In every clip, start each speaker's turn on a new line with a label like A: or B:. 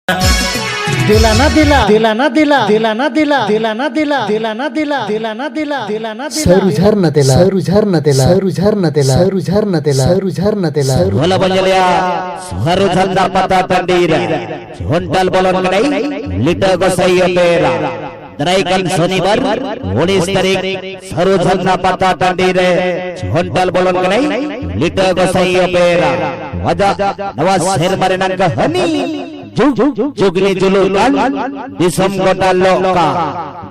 A: दिला ना दिला दिला ना दिला दिला ना दिला दिला ना दिला दिला ना दिला दिला ना दिला दिला ना दिला
B: सर उझारना तेला सर उझारना तेला सर उझारना तेला सर उझारना तेला सर उझारना तेला
C: bola banjalya suharu janda pata tandira hontal bolon kedai lita gosai opera Deraikan Shonibar 19 tarik suharu janda pata tandira hontal bolon kedai lita gosai opera wajah Nawaz Hermarenan kahani Jugni julukan disam kota loka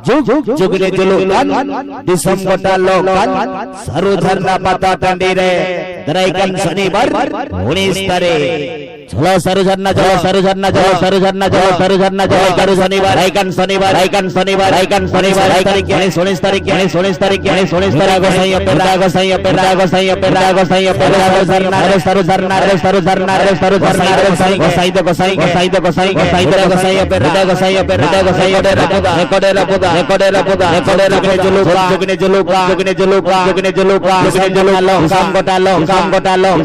C: Jugni julukan disam kota loka Saru dharna pata tandire Deraikan Shonibar 19 tarik Jalo saru dharna jalo saru dharna jalo saru dharna jalo saru dharna jalo saru Shonibar Deraikan Shonibar Deraikan Shonibar Deraikan Shonibar tarik yani 19 tarik yani 19 tarik yani 19 tarik gosai opera gosai opera gosai opera gosai opera saru dharna saru dharna gosai gosai do gosai gosai do gosai gosai do gosai opera gosai opera gosai opera rekode rapuda rekode rapuda rekode rapuda jugni juluka jugni juluka jugni juluka jugni juluka lo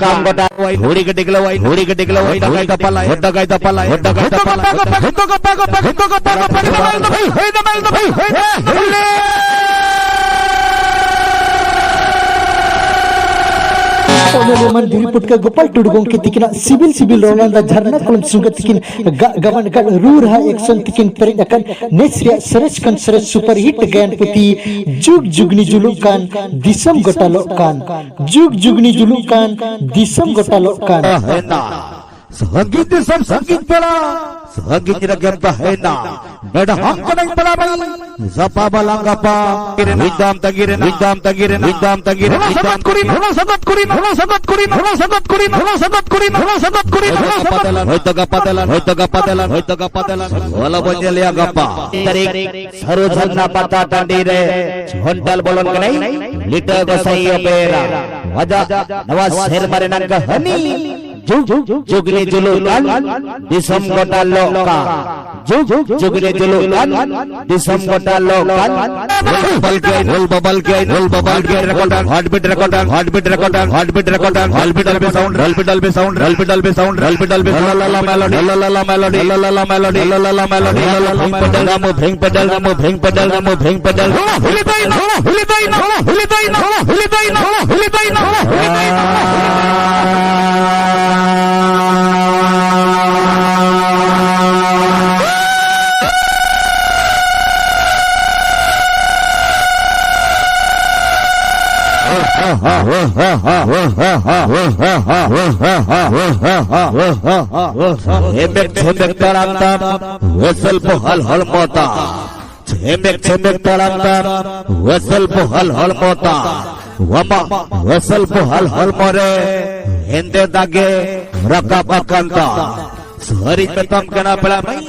C: kam kota hudi gediklo hudi gediklo hoda kapala hoda kapala hoda kapala
A: मंदिर पुटका गोपाल टुडगों के तिकिना civil रोलांदा झरना कोन सुगत तिकिन गवन गड Ruhr हा action तिकिन परिडकन नेसरिया सरस कन सरस super hit गायन पुती जुग जुगनी जुलुकान दिसम गोटालोकान जुग जुगनी जुलुकान दिसम गोटालोकान
C: संगीत सब संगीत पड़ा संगीत रगता है ना बेटा हमको नहीं पड़ा भाई जपा बलांगा पा विदाम तगिरे विदाम तगिरे विदाम तगिरे सगत कुरी होना सगत कुरी होना सगत कुरी होना सगत कुरी होना सगत कुरी होना सगत कुरी होइतो गपदलन वाला बंजलिया गप्पा तारीख सरो झरना पता तंडीरे होंटल बोलन कनै लिटा गोसाई ओपेरा वजह नवाज हेरमारेनन कहनी Jugni julukan disam kota loka Jugni julukan disam kota loka Roll bubble gain recorder heartbeat recorder heartbeat recorder heartbeat recorder heartbeat albe sound roll pedal be sound roll pedal be sound roll pedal be la la melody la la melody la la melody la la melody bring pedal bring pedal bring pedal huli bain Hebek tarantam wesel pohal hal mota Hebek tarantam wesel pohal hal mota Wama wesel pohal hal more Hende dage rakapakanta Sehari betam kena pelamai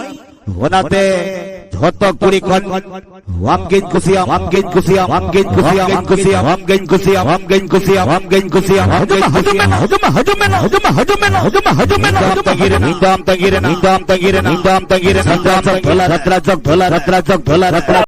C: Wanate Hotok kuri kon Wamgen kusiam Wamgen kusiam Wamgen kusiam Wamgen kusiam Wamgen kusiam Wamgen kusiam Hindam tagiren Ratra jok thola